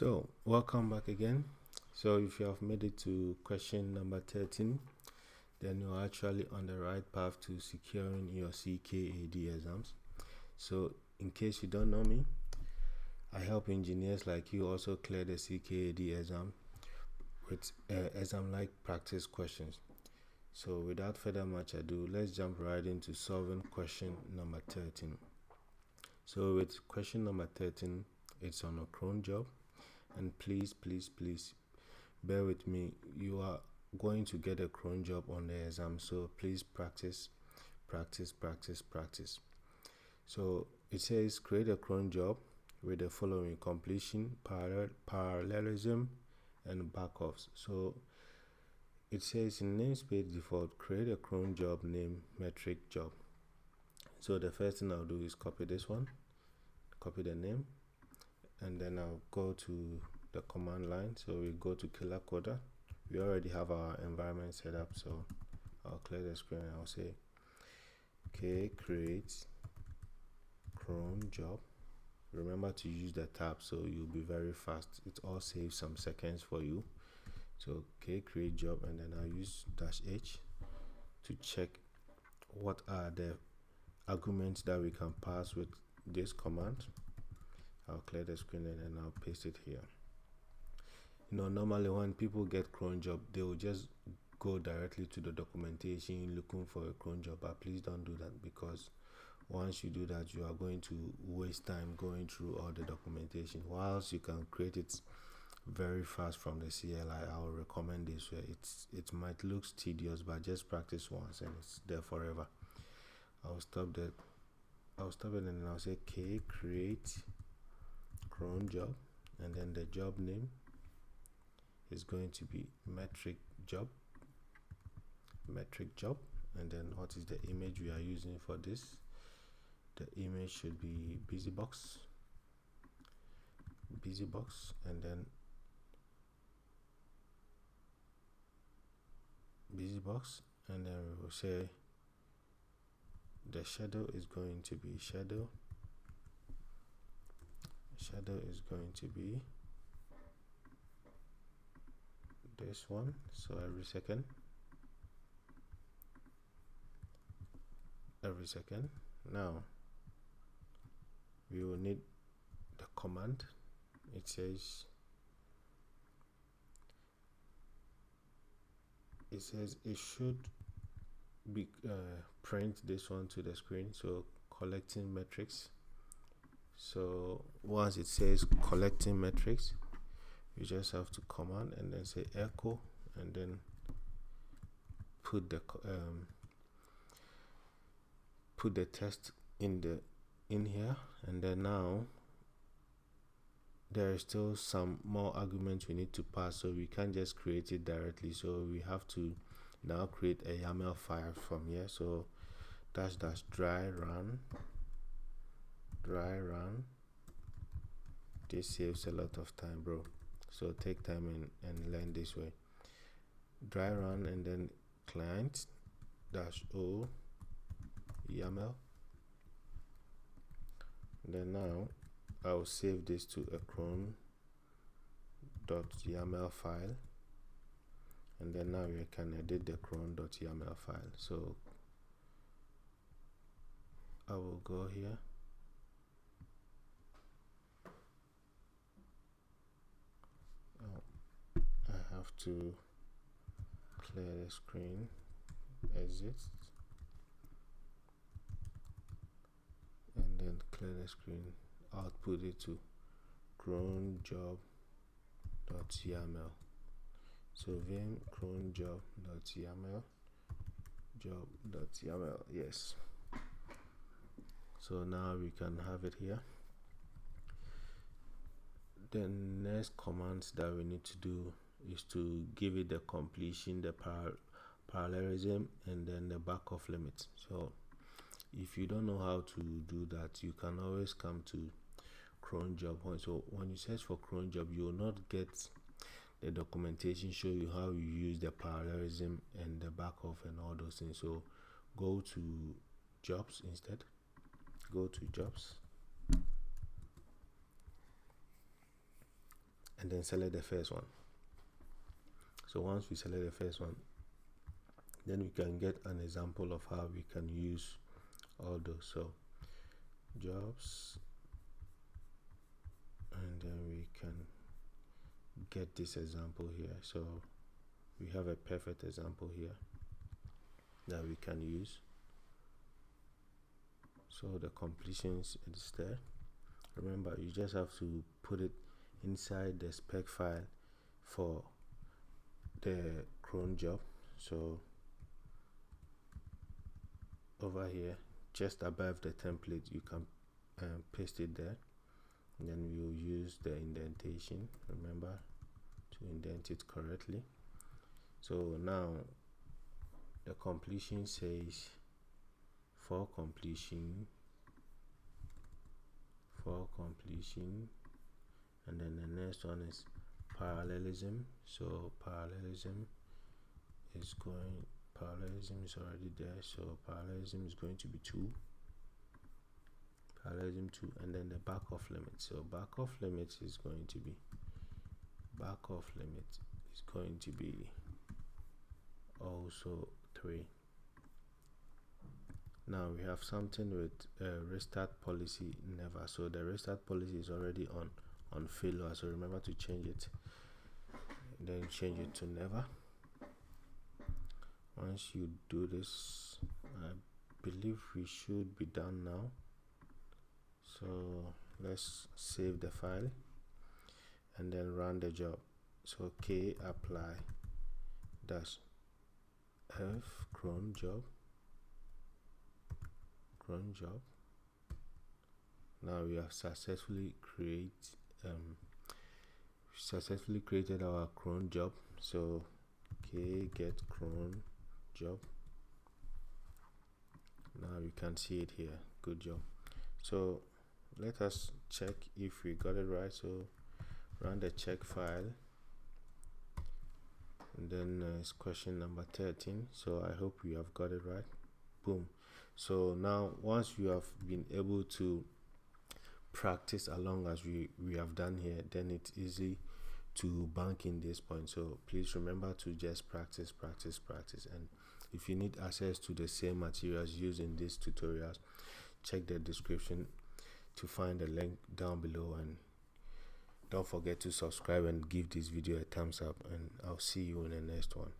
So, welcome back again. So, if you have made it to question number 13, then you're actually on the right path to securing your CKAD exams. So, in case you don't know me, I help engineers like you also clear the CKAD exam with exam-like practice questions. So, without further much ado, let's jump right into solving question number 13. So, with question number 13, it's on a Cron Job. And please bear with me. You are going to get a Cron Job on the exam, so please practice. So it says create a Cron Job with the following: completion, parallelism, and backups. So it says in namespace default, create a Cron Job name metric job. So the first thing I'll do is copy this one, copy the name, and then I'll go to the command line. So we go to killer quota. We already have our environment set up, so I'll clear the screen and I'll say create Cron Job. Remember to use the tab so you'll be very fast. It all saves some seconds for you. So create job, and then I'll use -h to check what are the arguments that we can pass with this command. I'll clear the screen and then I'll paste it here. Normally when people get Cron Job, they will just go directly to the documentation looking for a Cron Job, but please don't do that, because once you do that, you are going to waste time going through all the documentation. Whilst you can create it very fast from the CLI, I will recommend this way. It might look tedious, but just practice once and it's there forever. I'll stop it and then I'll say create Cron Job, and then the job name is going to be metric job, and then what is the image we are using for this? The image should be busybox, and then we will say the shadow is going to be shadow is going to be this one. So every second now we will need the command. It says it should be print this one to the screen. So collecting metrics. So once it says collecting metrics, you just have to command and then say echo, and then put the text in here, and then now there is still some more arguments we need to pass, so we can't just create it directly, so we have to now create a YAML file from here. So --dry run. This saves a lot of time, bro, so take time and learn this way. Dry run, and then client -o YAML. Then now I'll save this to a cron.yaml file, and then now we can edit the cron.yaml file. So I will go here. I have to clear the screen, exit, and then clear the screen, output it to cronjob.yaml. So vim cronjob.yaml, job.yaml, yes. So now we can have it here. The next commands that we need to do is to give it the completion, the parallelism, and then the backup limit. So if you don't know how to do that, you can always come to Cron Job. So when you search for Cron Job, you will not get the documentation show you how you use the parallelism and the backup and all those things. So go to jobs instead. Go to jobs, and then select the first one. So once we select the first one, then we can get an example of how we can use all those. So jobs, and then we can get this example here. So we have a perfect example here that we can use. So the completions is there. Remember, you just have to put it inside the spec file for the Cron Job. So over here, just above the template, you can paste it there, and then we'll use the indentation. Remember to indent it correctly. So now the completion says for completion, and then the next one is parallelism. So parallelism is already there, so parallelism is going to be 2, and then the back off limit. So back off limit is going to be also 3. Now we have something with restart policy never. So the restart policy is already on failure, so remember to change it, then change it to never. Once you do this, I believe we should be done now. So let's save the file and then run the job. So k apply dash f cron job. Now we have successfully created our cron job. So k get cron job. Now you can see it here. Good job. So let us check if we got it right. So run the check file, and then it's question number 13. So I hope we have got it right. Boom. So now once you have been able to practice along as we have done here, then it's easy to bank in this point. So please remember to just practice, and if you need access to the same materials used in these tutorials, check the description to find the link down below, and don't forget to subscribe and give this video a thumbs up, and I'll see you in the next one.